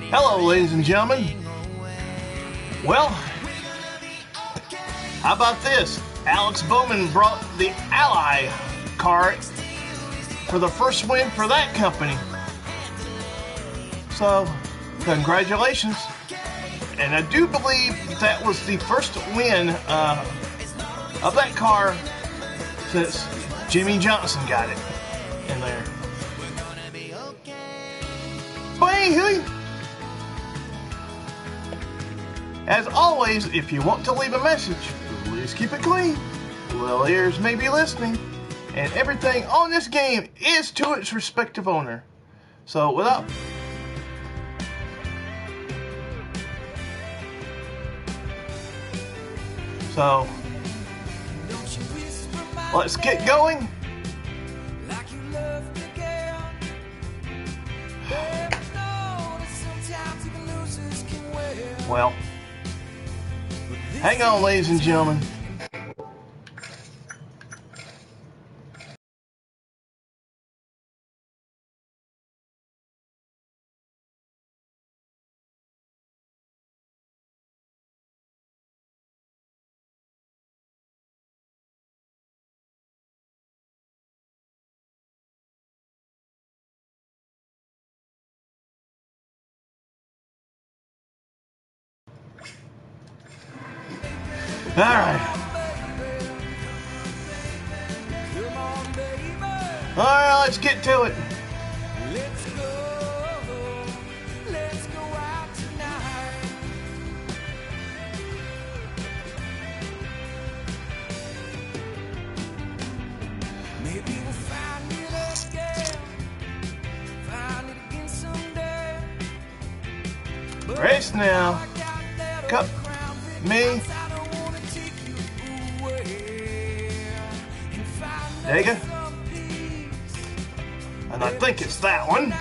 Hello, ladies and gentlemen. Well, how about this? Alex Bowman brought the Ally car for the first win for that company. So, congratulations. And I do believe that was the first win of that car since Jimmy Johnson got it in there. But anywho, as always, if you want to leave a message, please keep it clean. Little ears may be listening, and everything on this game is to its respective owner. So without So let's get going. Well, hang on, ladies and gentlemen. All right. All right, let's get to it. Let's go out tonight. Maybe we'll find it again. Find it again someday. Race now. Cup me. Dega. And I think it's that one.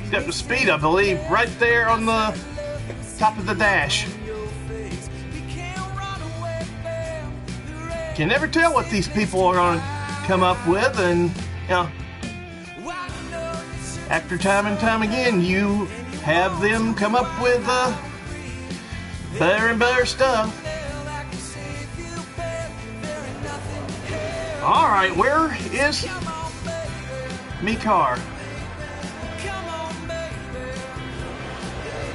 Got the speed, I believe, right there on the top of the dash. Can never tell what these people are going to come up with, and you know, after time and time again, you have them come up with better and better stuff. All right, where is me car?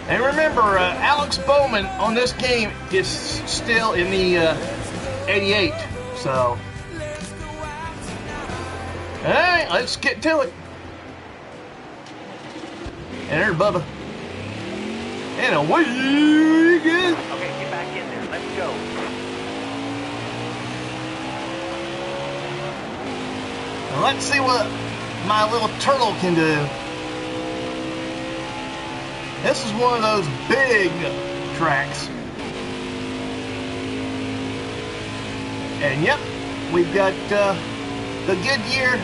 And remember, Alex Bowman on this game is still in the 88. So, all right, let's get to it. And there's Bubba. And away you go. Okay, get back in there. Let's go. Now let's see what my little turtle can do. This is one of those big tracks. And yep, we've got the Goodyear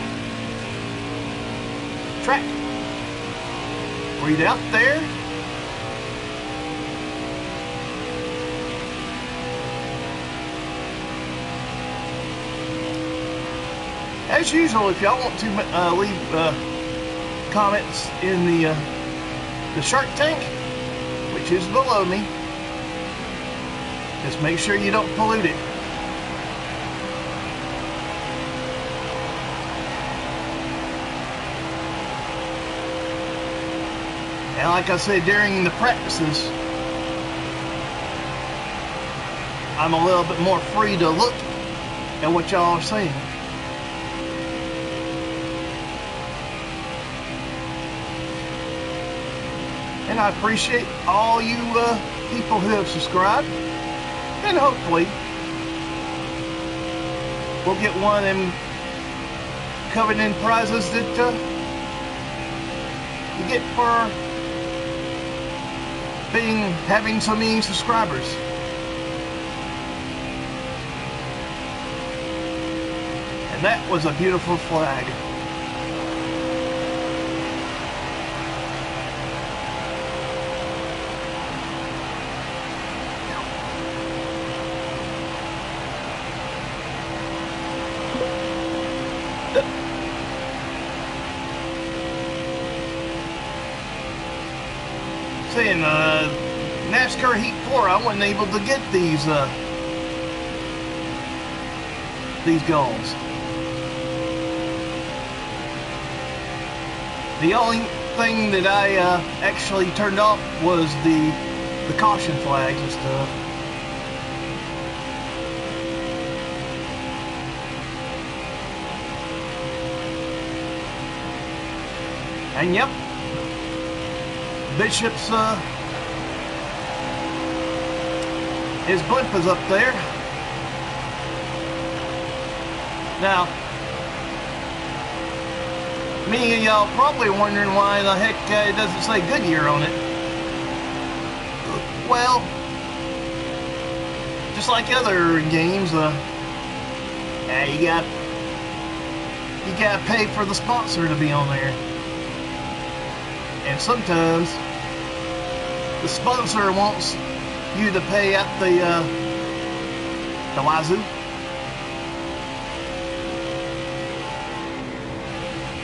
track. Read out there. As usual, if y'all want to leave comments in the shark tank, which is below me, just make sure you don't pollute it. And like I said, during the practices, I'm a little bit more free to look at what y'all are saying. And I appreciate all you people who have subscribed. And hopefully, we'll get one of them coveted prizes that you get for having so many subscribers. And that was a beautiful flag. saying, NASCAR Heat 4, I wasn't able to get these goals. The only thing that I actually turned off was the caution flags and stuff. And yep, Bishop's his blimp is up there. Now, many of y'all probably wondering why the heck it doesn't say Goodyear on it. Well, just like other games, you gotta pay for the sponsor to be on there. And sometimes the sponsor wants you to pay at the wazoo.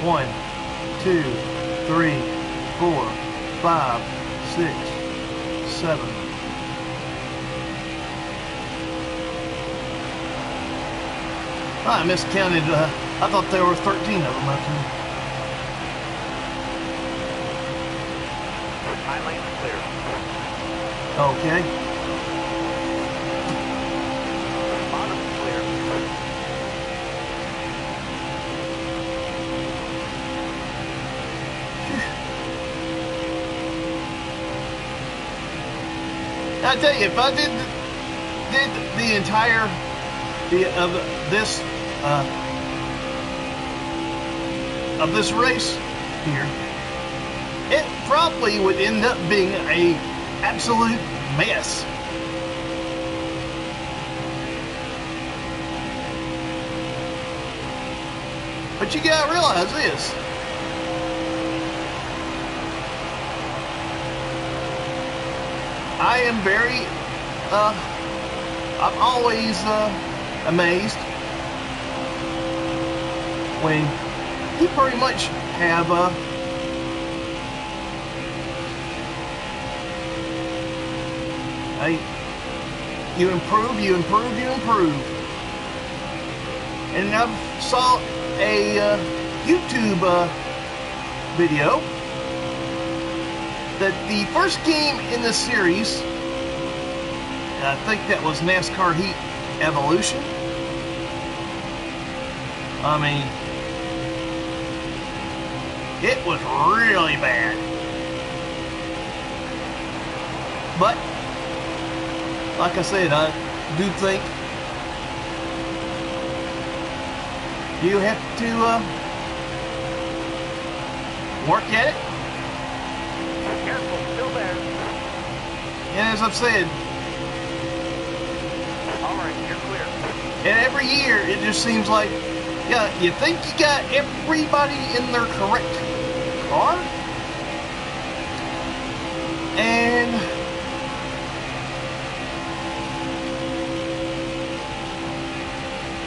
1, 2, 3, 4, 5, 6, 7. I miscounted. I thought there were 13 of them up here. High lane clear. Okay. Bottom clear. I tell you, if I did the entire of this race here, it probably would end up being a absolute mess. But you gotta realize this. I am very, I'm always amazed when you pretty much have you improve. And I saw a YouTube video that the first game in the series, I think that was NASCAR Heat Evolution. I mean, it was really bad. But, like I said, I do think you have to work at it. Careful, still there. And as I've said, All right, you're clear. and every year it just seems like, yeah, you think you got everybody in their correct car, and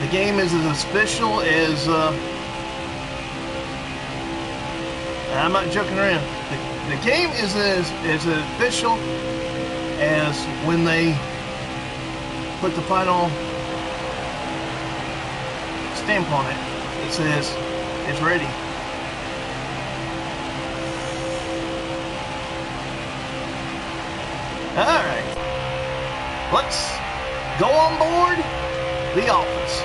the game is as official as I'm not joking around. The game is as official as when they put the final stamp on it. It says it's ready. Alright. Let's go on board the office.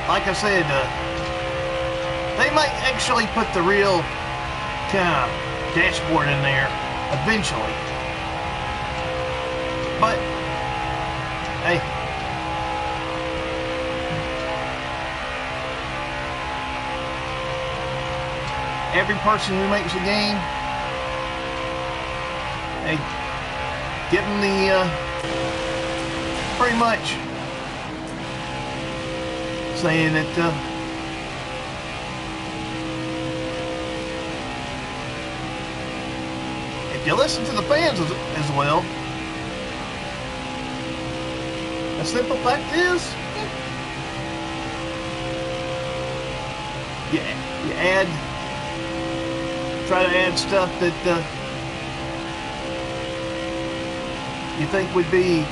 Like I said, they might actually put the real kind of dashboard in there eventually. But, hey, every person who makes a game, hey, give them the, pretty much saying that You listen to the fans as well. The simple fact is, you try to add stuff that you think would be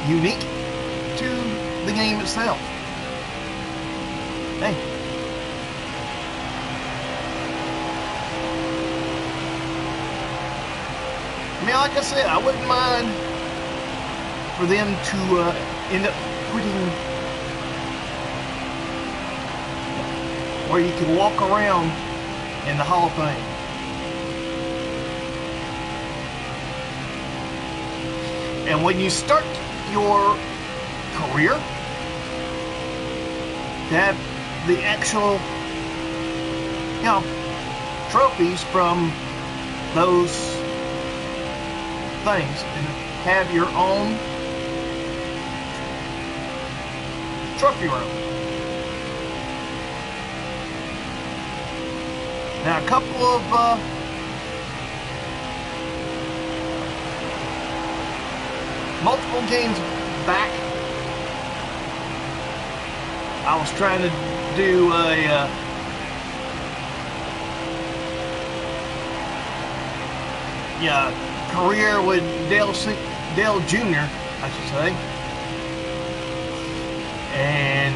unique to the game itself. Hey. I mean, like I said, I wouldn't mind for them to end up putting where you can walk around in the Hall of Fame. And when you start your career, to have the actual, trophies from those things, and have your own trophy room. Now, a couple of multiple games back, I was trying to do a career with Dale Jr., I should say, and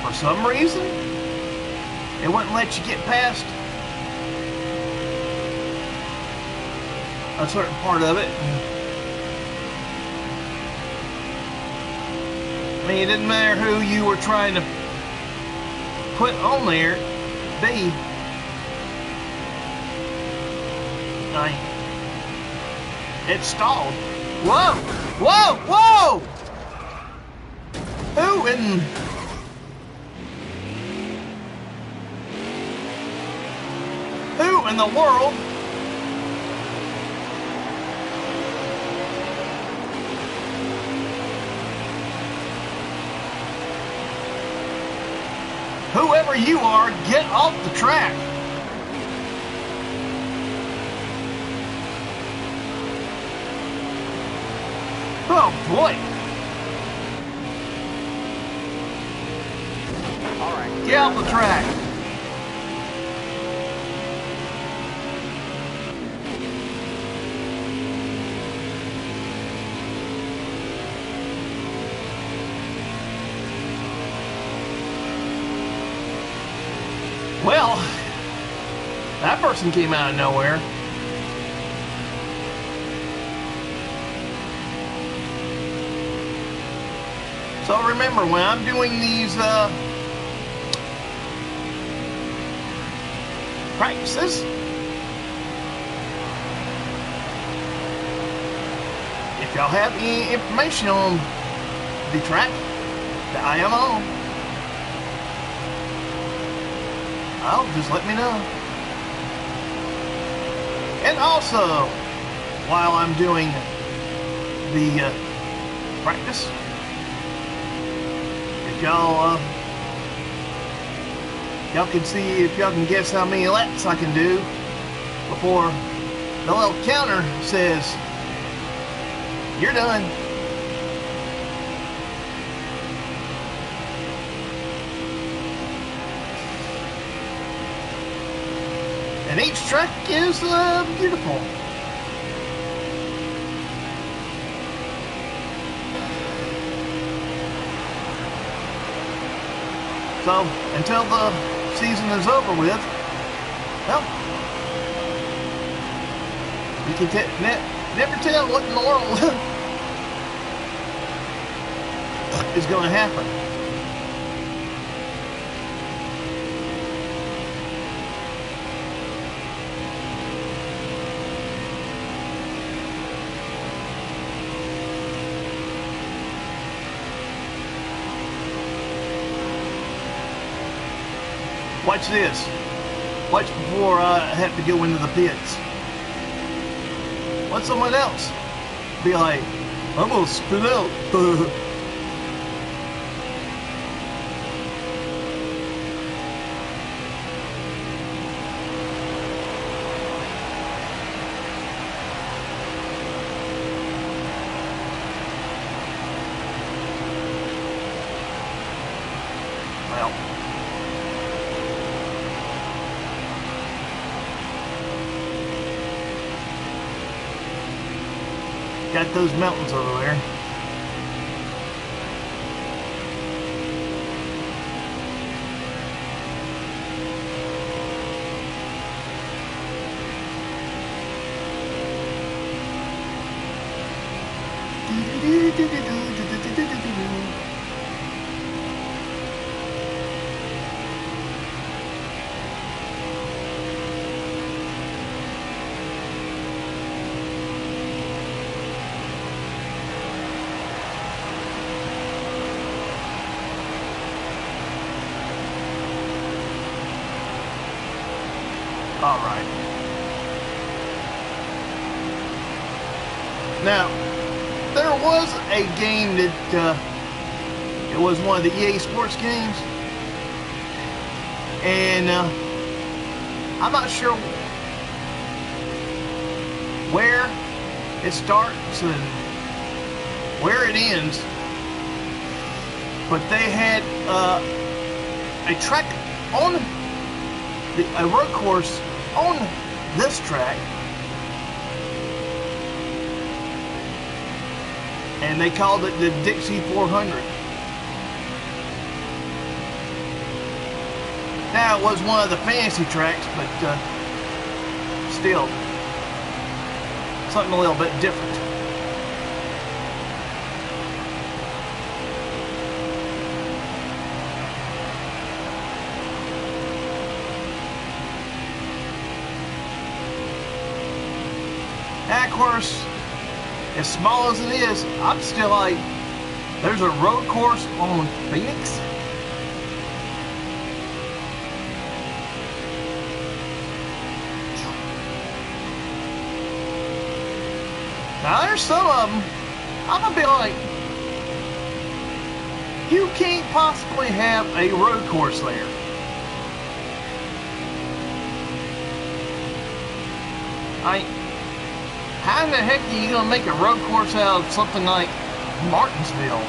for some reason it wouldn't let you get past a certain part of it. I mean, it didn't matter who you were trying to put on there, it stalled. Whoa! Whoa! Whoa! Who in the world whoever you are, get off the track. Oh boy. All right. Get off the track. Well, that person came out of nowhere. So remember, when I'm doing these practices, if y'all have any information on the track that I am on, just let me know. And also, while I'm doing the practice, if y'all can see, if y'all can guess how many laps I can do before the little counter says you're done. And each track is beautiful. So, until the season is over with, well, you can never tell what in the world is going to happen. Watch this. Watch before I have to go into the pits. Let someone else be like, I'm gonna spin out. Well, got those mountains over there. All right. Now, there was a game that it was one of the EA Sports games, and I'm not sure where it starts and where it ends, but they had a track on a road course on this track, and they called it the Dixie 400. Now, it was one of the fantasy tracks, but still something a little bit different. And of course, as small as it is, I'm still like, there's a road course on Phoenix. Now there's some of them, I'm gonna be like, you can't possibly have a road course there. How in the heck are you gonna make a road course out of something like Martinsville?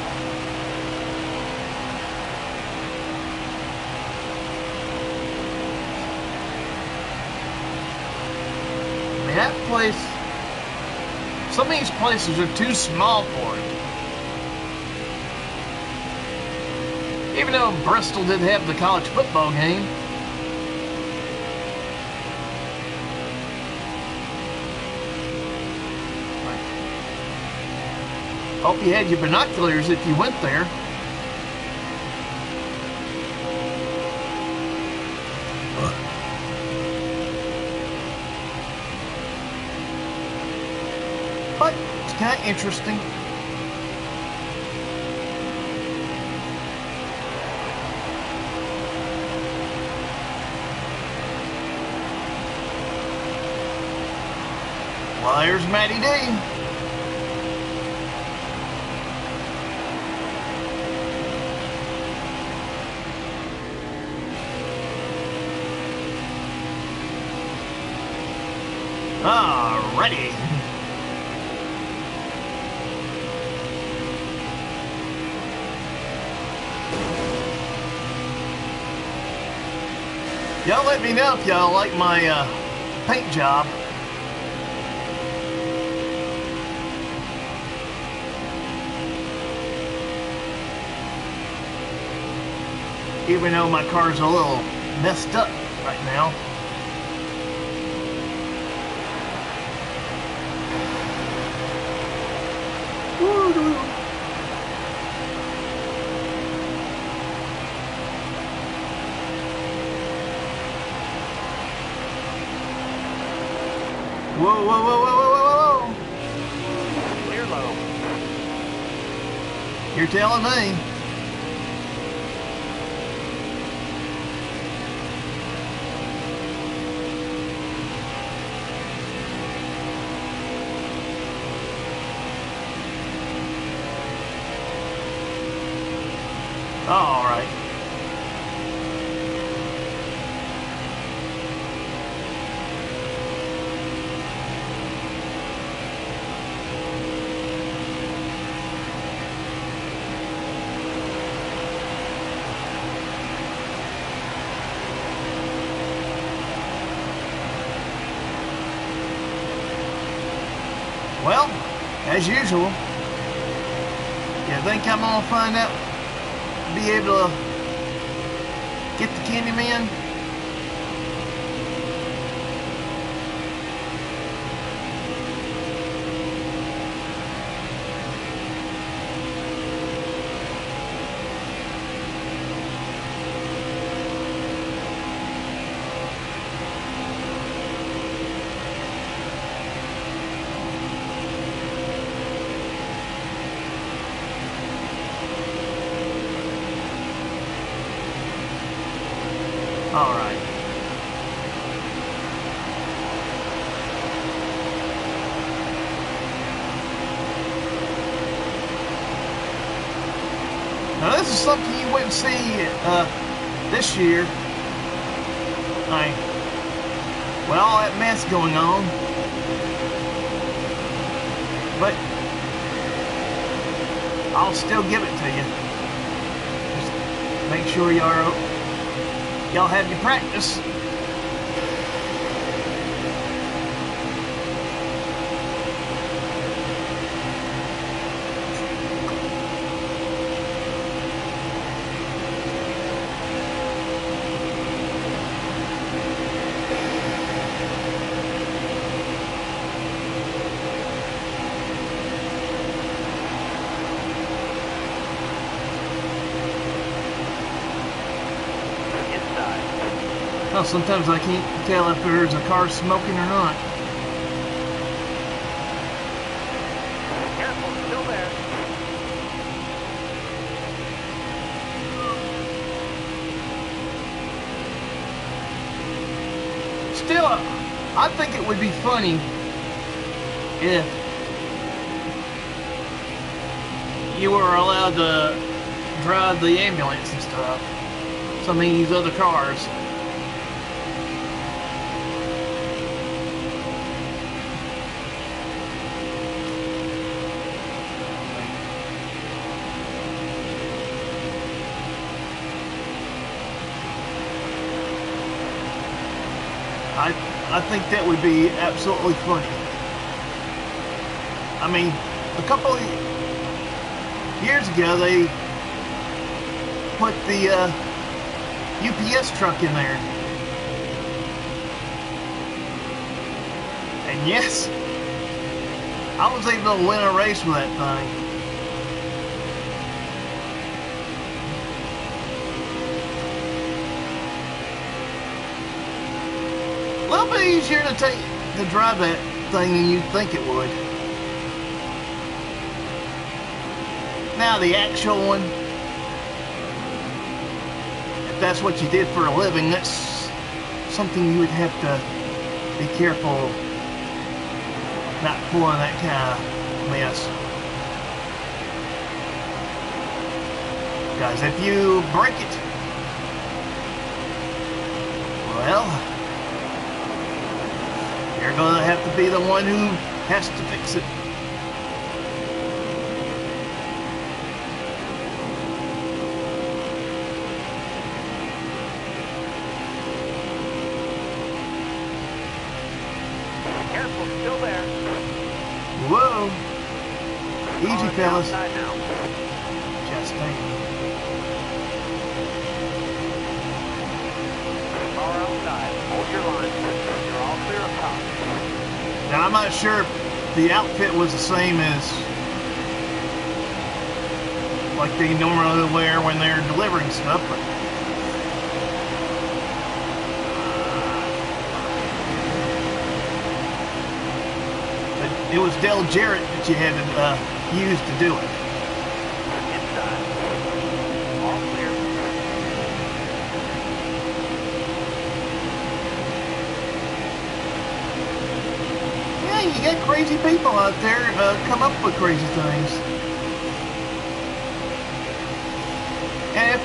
I mean, that place, some of these places are too small for it. Even though Bristol did have the college football game. Hope you had your binoculars if you went there. But it's kind of interesting. Well, there's Matty D. Alrighty. Y'all let me know if y'all like my paint job. Even though my car's a little messed up right now. Whoa, whoa, whoa, whoa, whoa, whoa, whoa. Clear low. You're telling me. All right. Well, as usual, you think I'm gonna find out, be able to get the Candyman? All right. Now this is something you wouldn't see this year. With all that mess going on. But I'll still give it to you. Just make sure y'all have your practice. Well, sometimes I can't tell if there's a car smoking or not. Careful, still there. Still, I think it would be funny if you were allowed to drive the ambulance and stuff. Some of these other cars. I think that would be absolutely funny. I mean, a couple of years ago, they put the UPS truck in there. And yes, I was able to win a race with that thing. A little bit easier to drive that thing than you'd think it would. Now the actual one, if that's what you did for a living, that's something you would have to be careful not pulling that kind of mess. Guys, if you break it, well, you're gonna have to be the one who has to fix it. Careful, still there. Whoa! Easy, fellas. Outside now. Just thinking. Car outside. Hold your line. You're all clear up top. Now I'm not sure if the outfit was the same as like they normally wear when they're delivering stuff, but it was Del Jarrett that you had to use to do it. Inside. All clear. Yeah, you got crazy people out there come up with crazy things. And if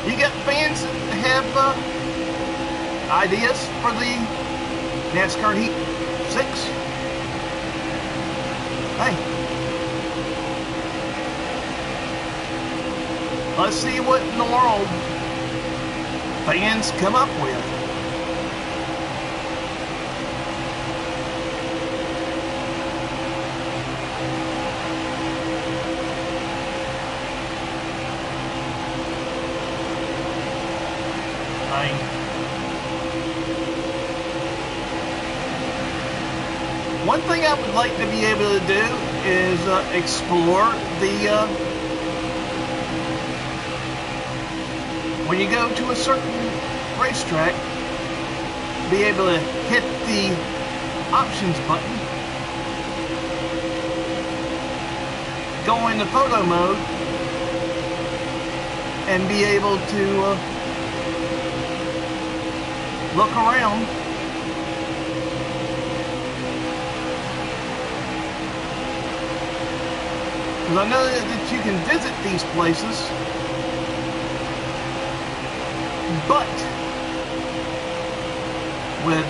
you got fans that have ideas for the NASCAR Heat 6, hey, let's see what in the world fans come up with. One thing I would like to be able to do is explore the when you go to a certain racetrack, be able to hit the options button, go into photo mode, and be able to look around. Because I know that you can visit these places, but with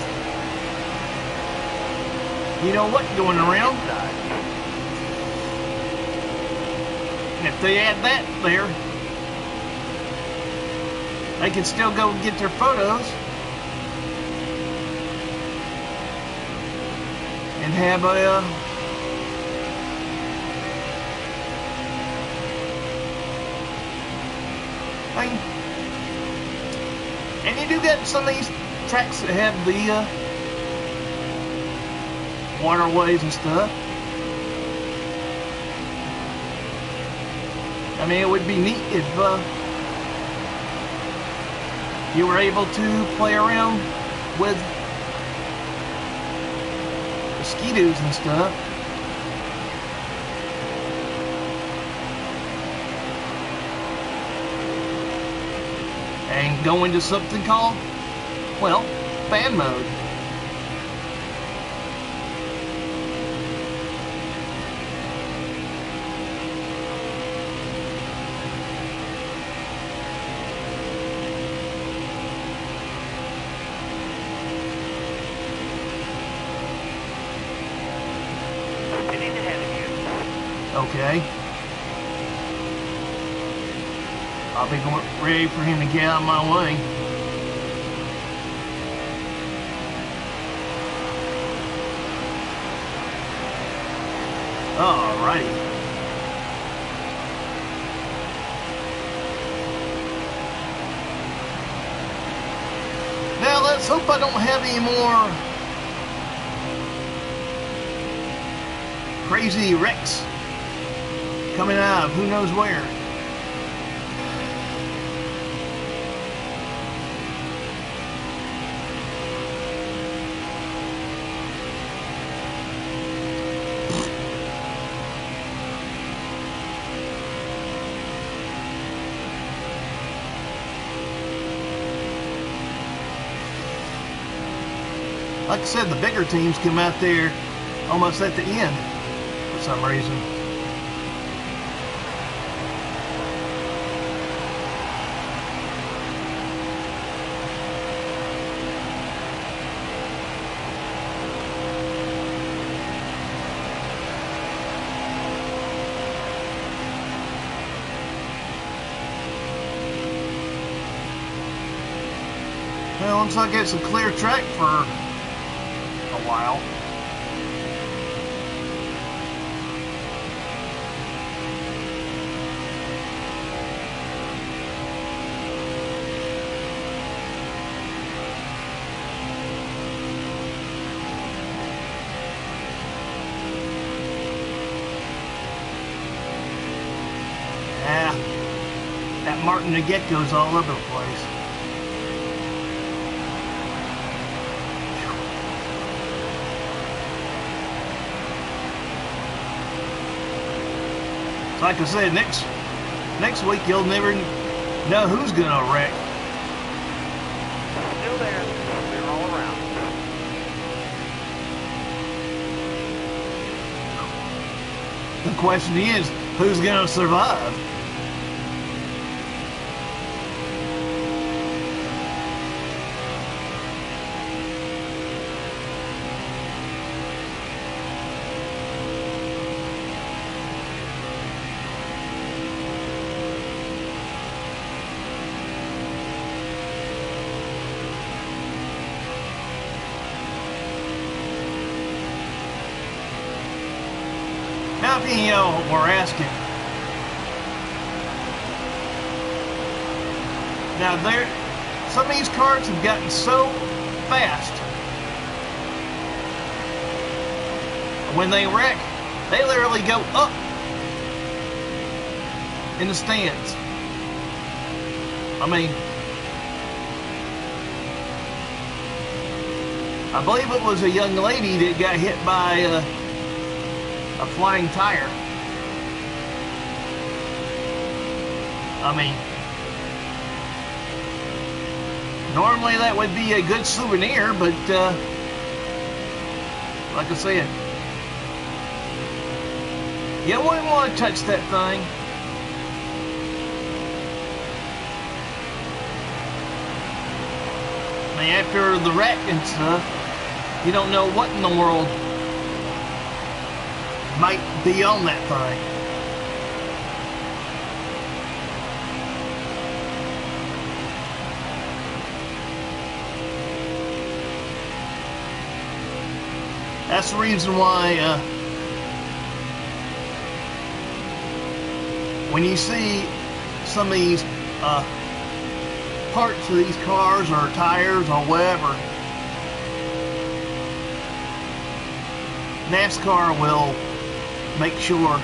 you know what going around, and if they add that there, they can still go get their photos and have a thing. And you do get some of these tracks that have the waterways and stuff. I mean, it would be neat if you were able to play around with the ski-doos and stuff. And go into something called, well, fan mode. Getting ahead of you. Okay. I'll be ready for him to get out of my way. Alrighty. Now let's hope I don't have any more crazy wrecks coming out of who knows where. Like I said, the bigger teams come out there almost at the end for some reason. Well, looks like it's a clear track for a while. That Martin the Gecko's all over the place. Like I said, next week you'll never know who's gonna wreck. Still there. We're all around. The question is, who's gonna survive? Now, if you know what we're asking. Now, some of these cars have gotten so fast. When they wreck, they literally go up in the stands. I mean, I believe it was a young lady that got hit by a flying tire. I mean, normally that would be a good souvenir, but like I said, you wouldn't want to touch that thing. I mean, after the wreck and stuff, you don't know what in the world might be on that thing. That's the reason why when you see some of these parts of these cars or tires or whatever, NASCAR will make sure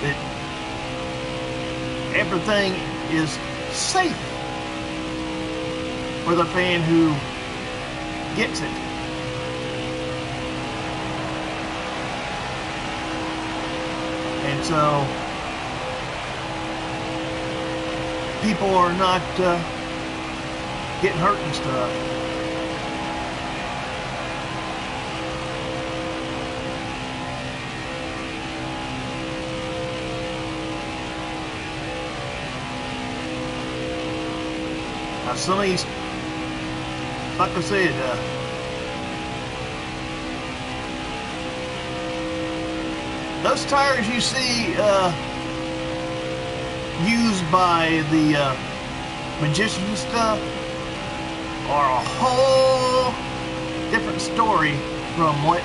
that everything is safe for the fan who gets it. And so people are not getting hurt and stuff. Now some of these, like I said, those tires you see used by the magicians and stuff are a whole different story from what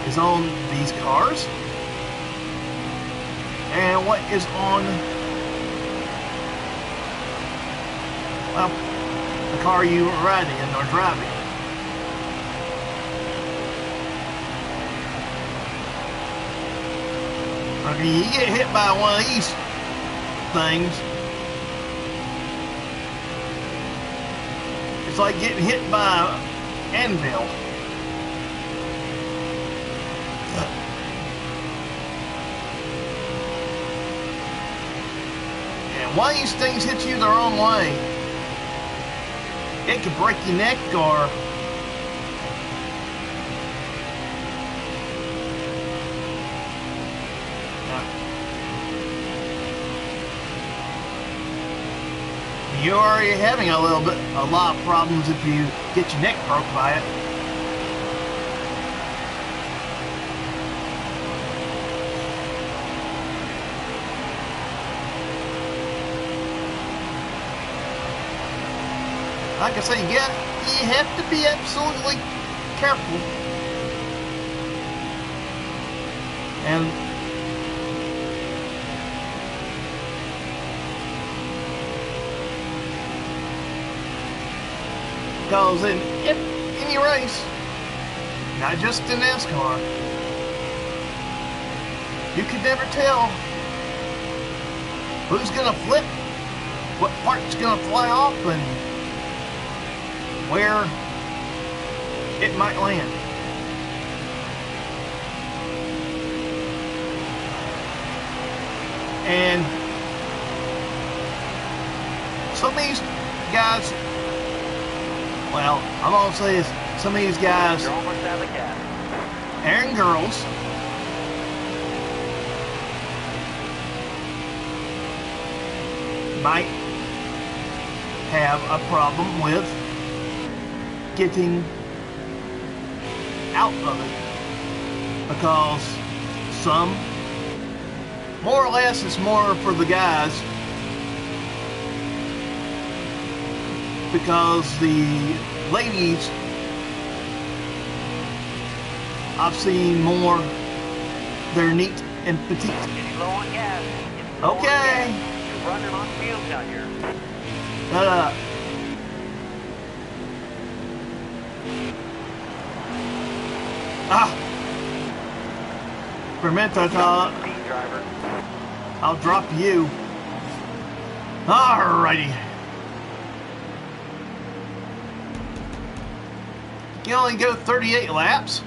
is on these cars and what is on, well, the car you ride in or drive in. I mean, you get hit by one of these things, it's like getting hit by an anvil. And one of these things hits you the wrong way, it could break your neck or you're already having a lot of problems if you get your neck broke by it. Like I say, you have to be absolutely careful. And because in any race, not just in NASCAR, you can never tell who's gonna flip, what part's gonna fly off, and where it might land. And some of these guys, well, I'm gonna say is some of these guys You're almost out of gas. and girls might have a problem with getting out of it, because some, more or less, it's more for the guys, because the ladies, I've seen more, they're neat and petite. Getting low on gas. Okay, running on fumes out here. For a minute I thought Speed driver. I'll drop you. Alrighty. You only go 38 laps.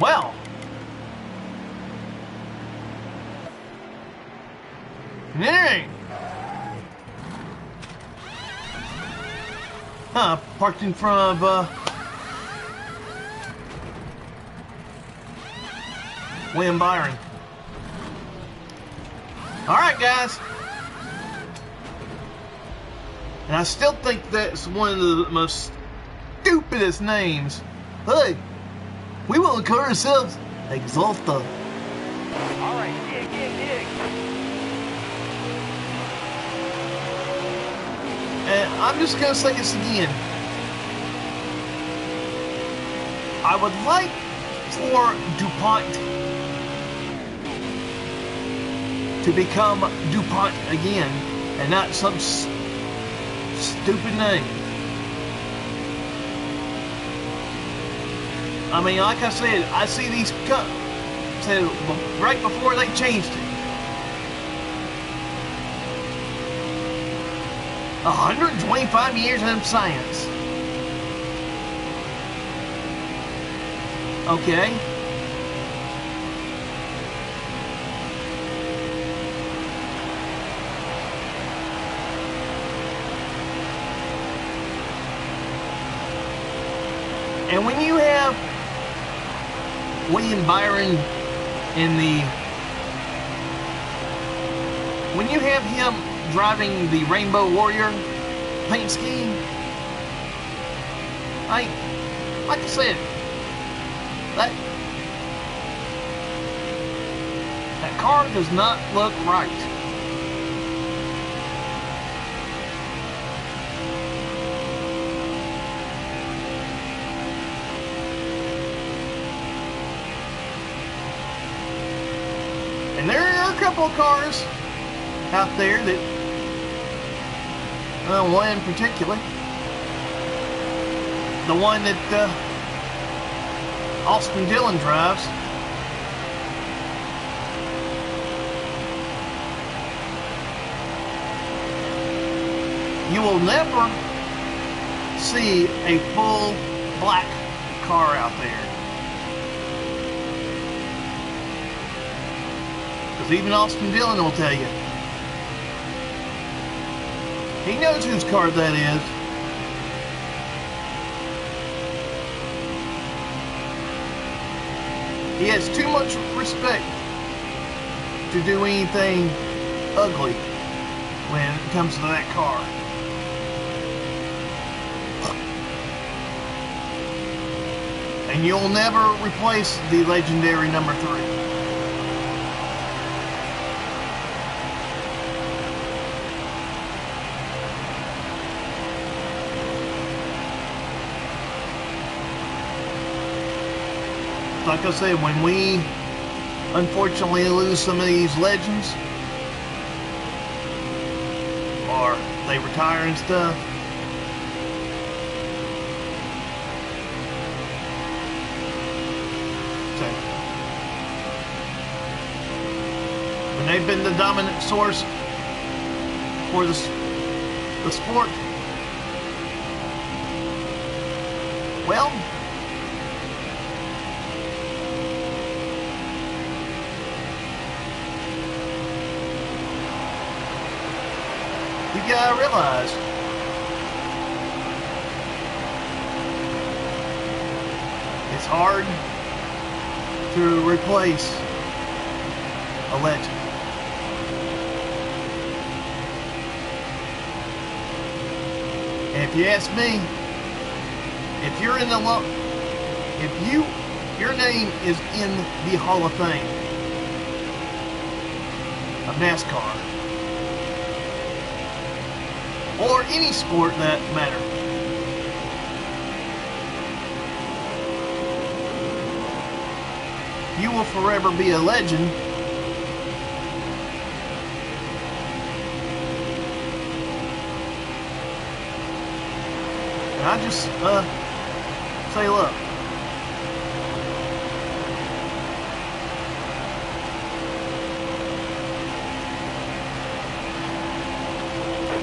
Well. Alright. Parked in front of William Byron. Alright, guys. And I still think that's one of the most stupidest names. Hey, we want to call ourselves Exalta. Alright, dig, dig, dig. And I'm just going to say this again. I would like for DuPont to become DuPont again and not some stupid name. I mean, like I said, I see these so right before they changed it. 125 years of science. Okay. And when you have William Byron in when you have him driving the Rainbow Warrior paint scheme, like I said, that car does not look right. And there are a couple of cars out there that, one in particular, the one that Austin Dillon drives. You will never see a full black car out there. Because even Austin Dillon will tell you. He knows whose car that is. He has too much respect to do anything ugly when it comes to that car. And you'll never replace the legendary number 3. Like I said, when we unfortunately lose some of these legends, or they retire and stuff, so when they've been the dominant source for the sport, well, you gotta realize it's hard to replace a legend. And if you ask me, if you're in the your name is in the Hall of Fame of NASCAR, or any sport that matter, you will forever be a legend. And I just say, look,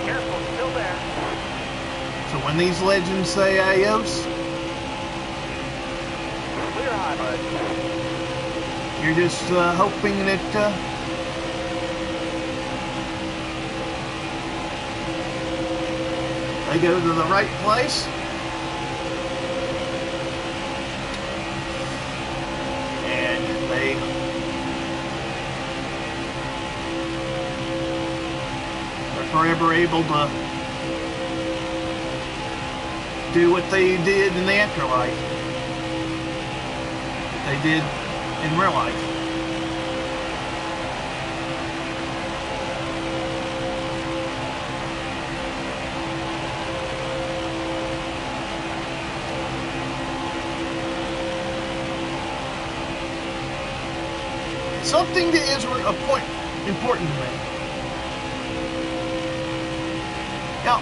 Careful, still there. so when these legends say adios, Clear high, bud. you're just hoping that they go to the right place. And they are forever able to do what they did in the afterlife. They did in real life. Something that is important to me. Now,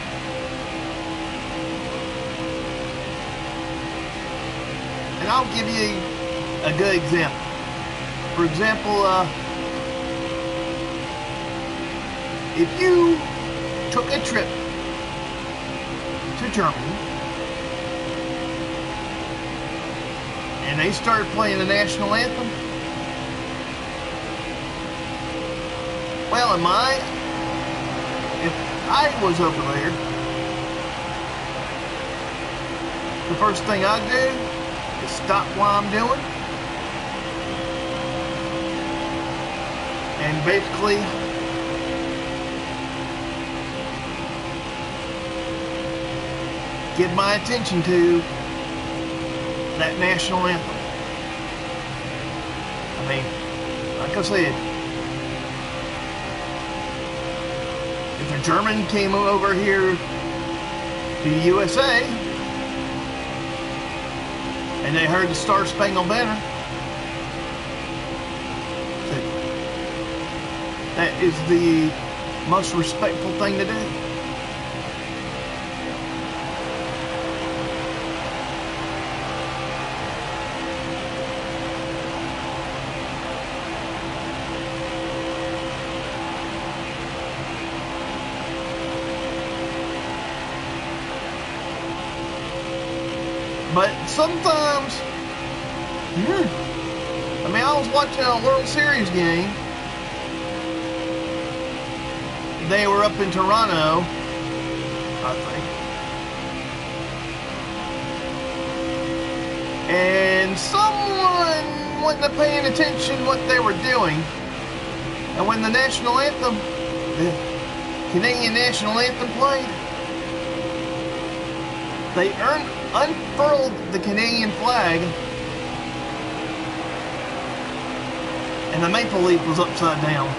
and I'll give you a good example. For example, if you took a trip to Germany and they started playing the national anthem, well, if I was over there, the first thing I'd do is stop what I'm doing and basically give my attention to that national anthem. I mean, like I said, if a German came over here to the USA and they heard the Star Spangled Banner, that is the most respectful thing to do. But sometimes, I mean, I was watching a World Series game. They were up in Toronto, I think. And someone wasn't paying attention what they were doing. And when the national anthem, the Canadian national anthem played, they unfurled the Canadian flag, and the maple leaf was upside down.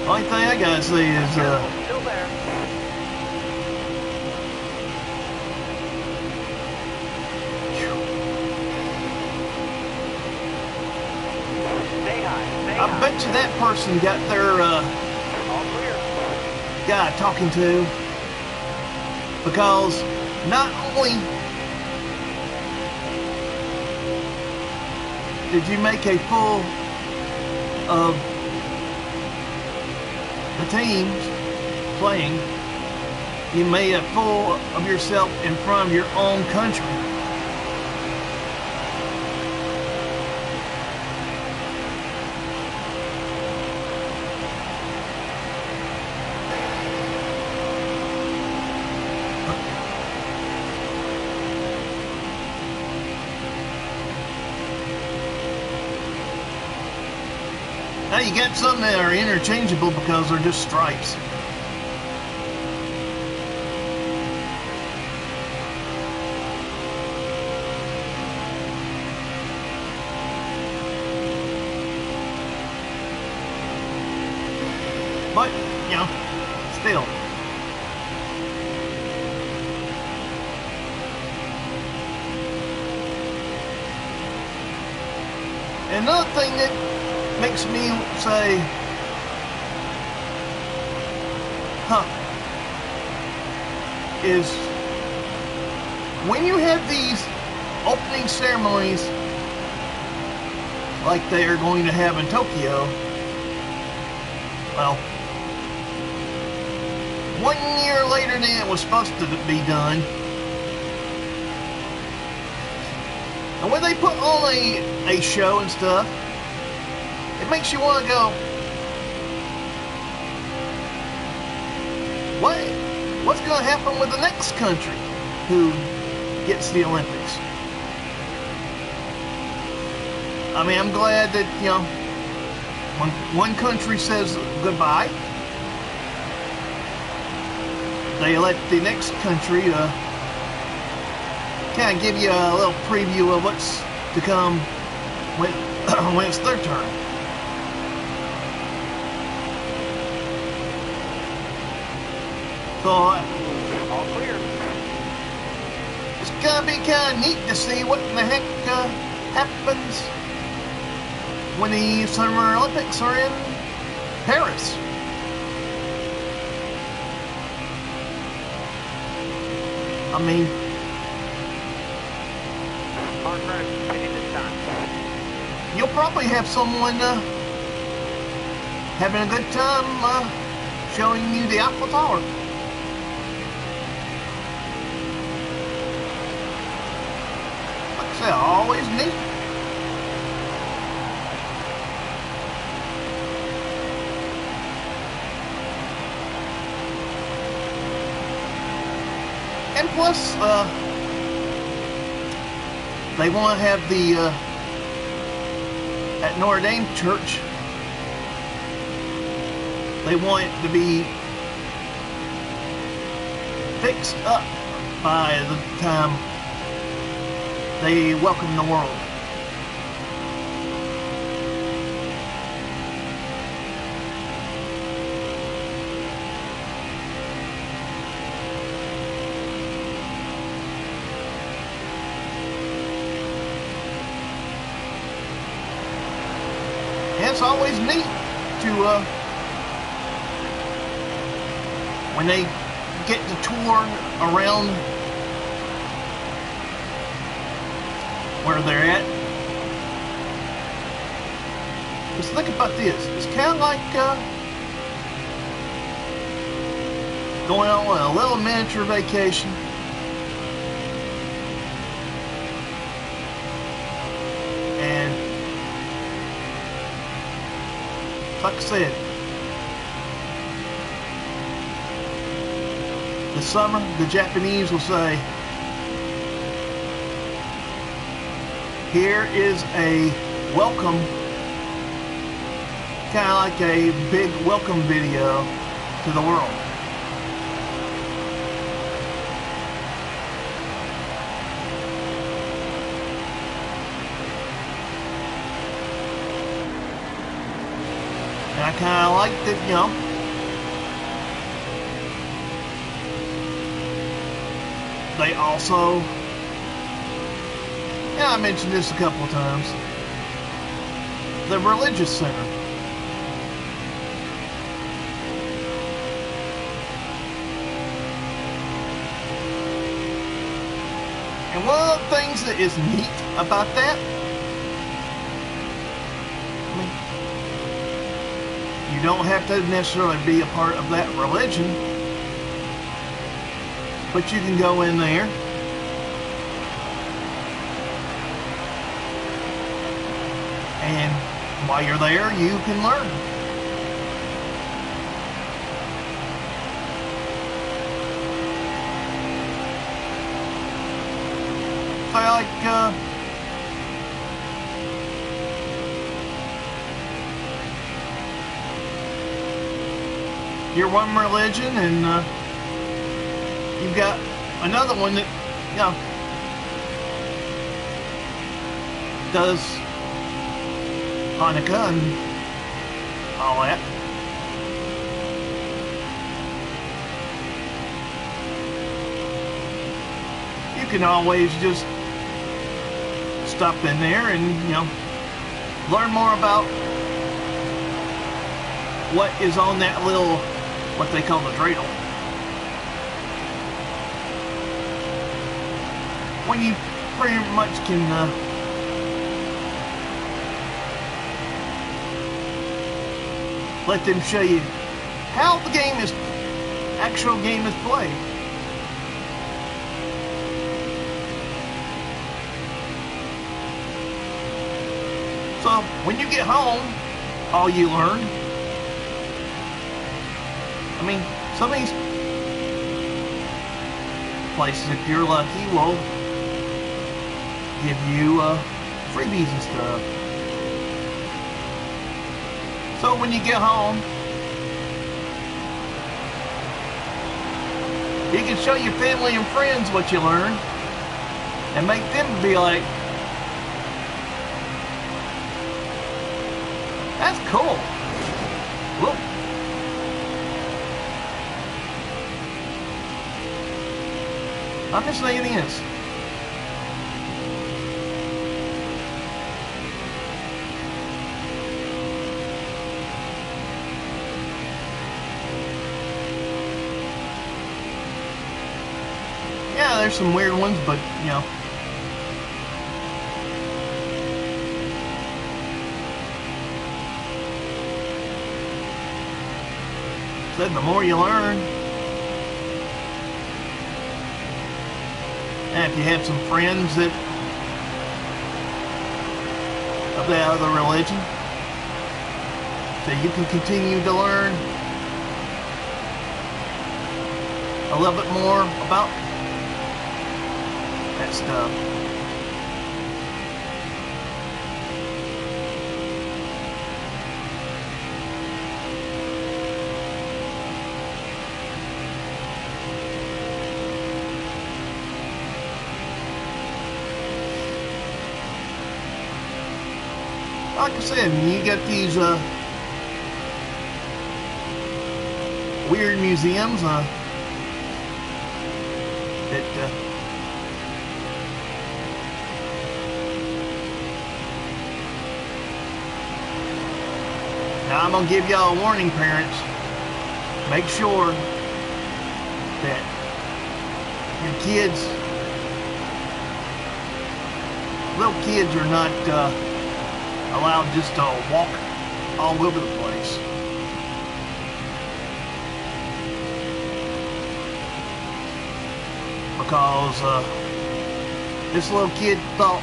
Only thing I gotta say is, Still there. Stay high. Stay I high. bet you that person got their All clear. guy talking to, because not only did you make a fool of the teams playing, you made a fool of yourself in front of your own country. Now you got some that are interchangeable because they're just stripes. But, you know, film. Another thing that makes me say, huh, is when you have these opening ceremonies like they are going to have in Tokyo, well, 1 year later than it was supposed to be done, and when they put on a show and stuff, it makes you want to go, what's going to happen with the next country who gets the Olympics? I mean, I'm glad that, you know, when one country says goodbye, they let the next country kind of give you a little preview of what's to come when, when it's their turn. So, All clear. it's gonna be kind of neat to see what in the heck happens when the Summer Olympics are in Paris. I mean, Hard right, continue this time. you'll probably have someone having a good time showing you the Eiffel Tower. Like I said, always neat. And plus, they want to have the at Notre Dame Church. They want it to be fixed up by the time they welcome the world. And it's always neat to when they get to tour around where they're at. Just think about this. It's kind of like going on a little miniature vacation. And like I said, this summer, the Japanese will say, here is a welcome, kind of like a big welcome video to the world. And I kind of like that, you know, they also, and I mentioned this a couple of times, the religious center. And one of the things that is neat about that, I mean, you don't have to necessarily be a part of that religion, but you can go in there and while you're there, you can learn. So like you're one religion and you've got another one that, you know, does Hanukkah and all that. can always just stop in there and, you know, learn more about what is on that little, what they call the dreidel. When you pretty much can let them show you how the actual game is played. So when you get home, all you learn, I mean, some of these places, if you're lucky, will give you freebies and stuff. So when you get home, you can show your family and friends what you learned and make them be like, that's cool. Look. I'm just saying it is. Yeah, there's some weird ones, but, you know. Said the more you learn. And if you have some friends that of that other religion, so you can continue to learn a little bit more about that stuff. Like I said, you got these weird museums that now I'm gonna give y'all a warning, parents. Make sure that your little kids are not allowed just to walk all over the place. Because this little kid thought,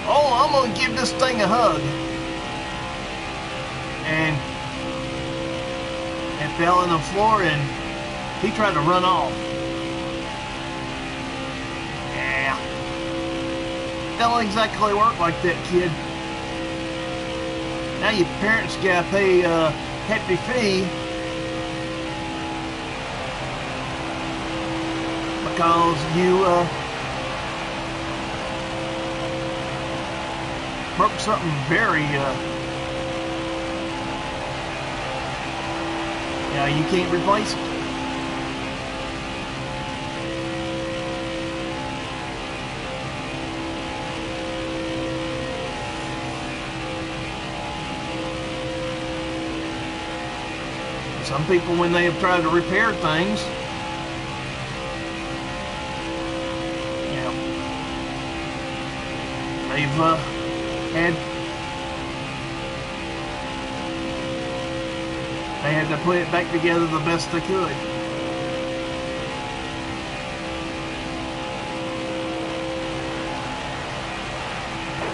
oh, I'm gonna give this thing a hug, and fell on the floor and he tried to run off. Yeah, don't exactly work like that, kid. Now your parents gotta pay a hefty fee because you broke something very now you can't replace it. Some people, when they have tried to repair things, you know, they've had to put it back together the best they could.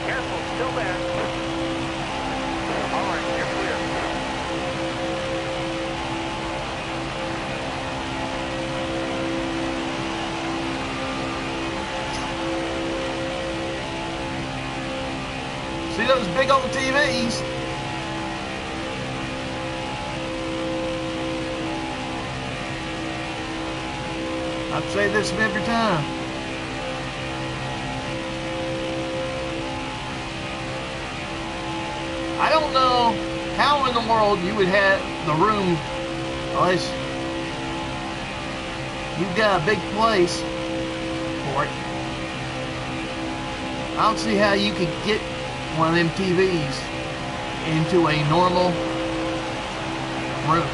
Careful, still there. All right, you're clear. See those big old TVs? I'd say this every time. I don't know how in the world you would have the room unless you've got a big place for it. I don't see how you could get one of them TVs into a normal room.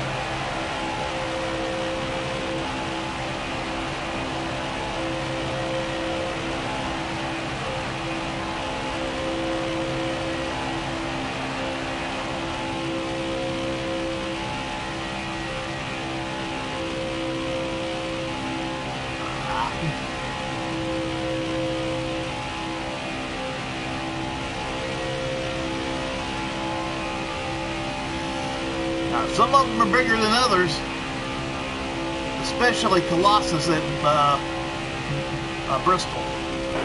Some of them are bigger than others, especially Colossus at Bristol.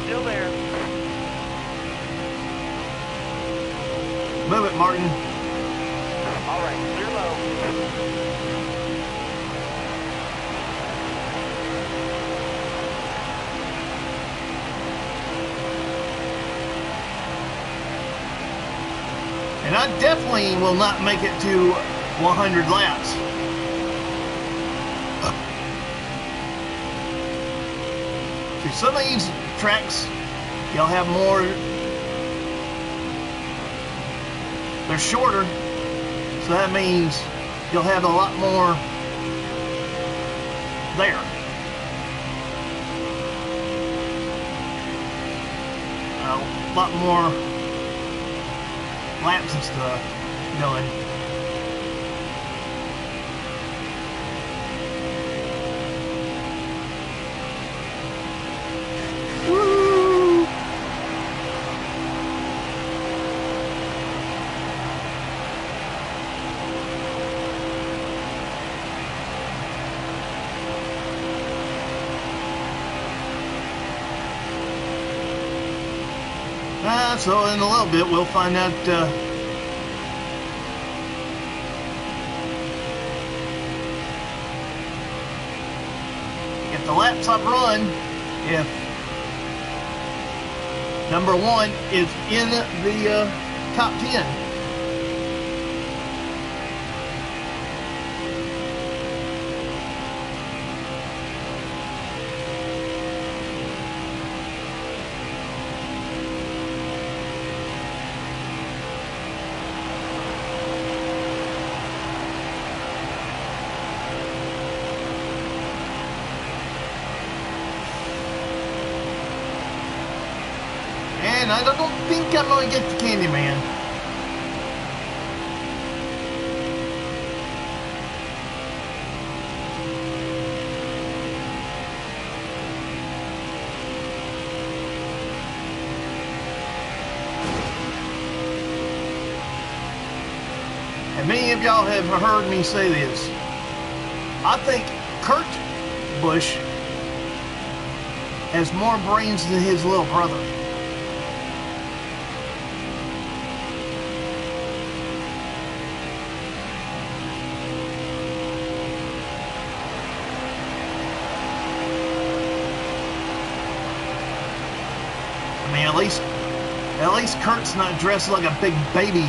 Still there. Move it, Martin. All right, clear low. And I definitely will not make it to 100 laps. See, some of these tracks, you'll have more, they're shorter, so that means you'll have a lot more there. A lot more laps and stuff going. Woo! So in a little bit we'll find out if the laps I've run, if number one is in the top 10. And I don't think I'm going to get the Candyman. And many of y'all have heard me say this. I think Kurt Busch has more brains than his little brother. I mean, at least Kurt's not dressed like a big baby.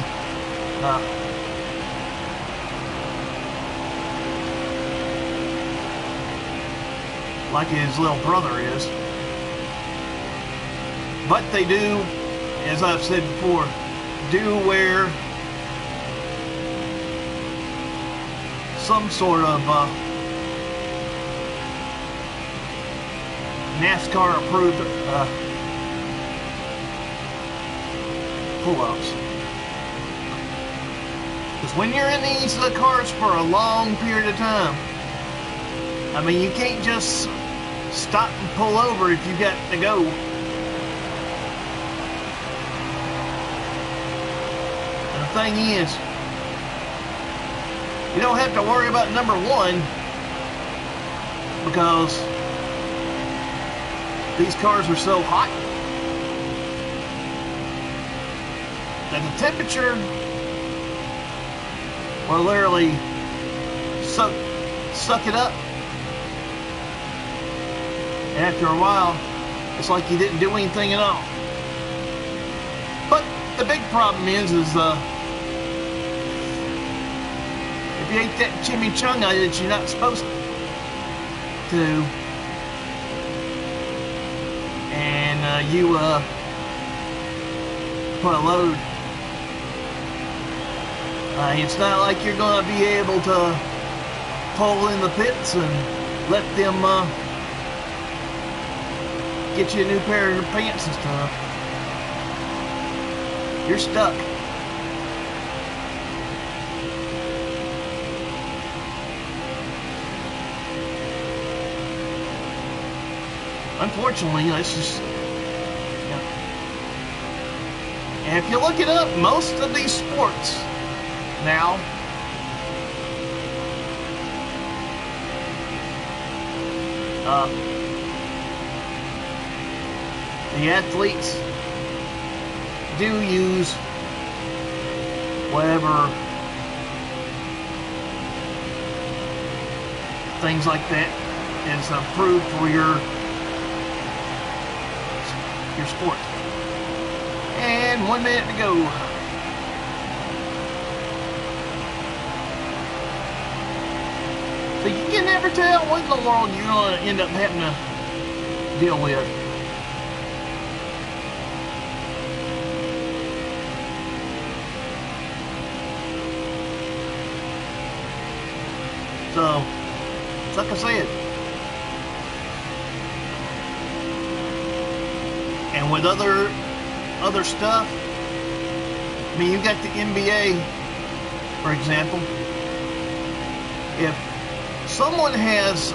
Like his little brother is. But they do, as I've said before, do wear some sort of NASCAR approved pull-ups. Because when you're in these cars for a long period of time, I mean, you can't just stop and pull over if you got to go. And the thing is, you don't have to worry about number one, because these cars are so hot that the temperature will literally suck it up. And after a while, it's like you didn't do anything at all. But the big problem is if you ate that chimichanga that you're not supposed to, and you put a load. It's not like you're going to be able to pull in the pits and let them get you a new pair of pants and stuff. You're stuck. Unfortunately, that's just... And if you look it up, most of these sports now the athletes do use whatever things like that is approved for your sport. And 1 minute to go. So you can never tell what in the world you're going to end up having to deal with. So, it's like I said. And with other stuff, I mean, you got the NBA, for example. If someone has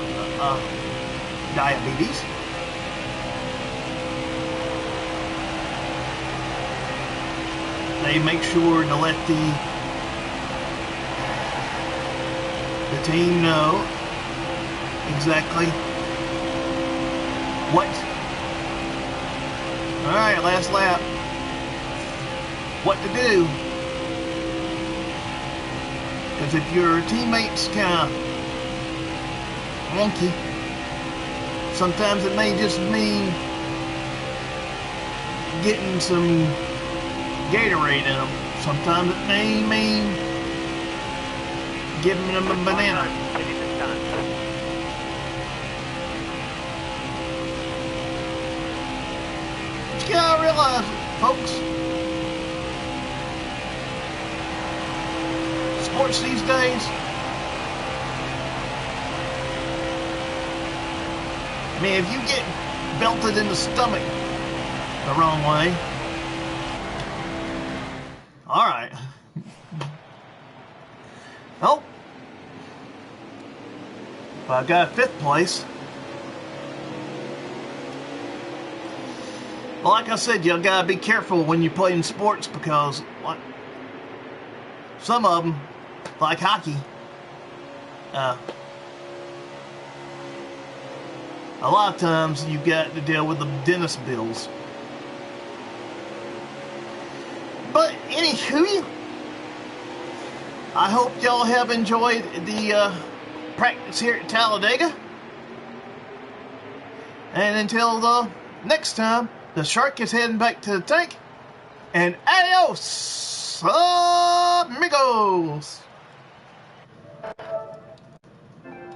diabetes, they make sure to let the team know exactly what. Alright, last lap. What to do. Because if your teammates kind of wonky, sometimes it may just mean getting some Gatorade in them. Sometimes it may mean giving them a banana. You gotta realize, folks, sports these days, I mean, if you get belted in the stomach the wrong way, alright. Oh, but I got 5th place. Well, like I said, you gotta be careful when you play in sports because some of them, like hockey, a lot of times you've got to deal with the dentist bills. But anywho, I hope y'all have enjoyed the practice here at Talladega. And until the next time, the shark is heading back to the tank. And adios, amigos!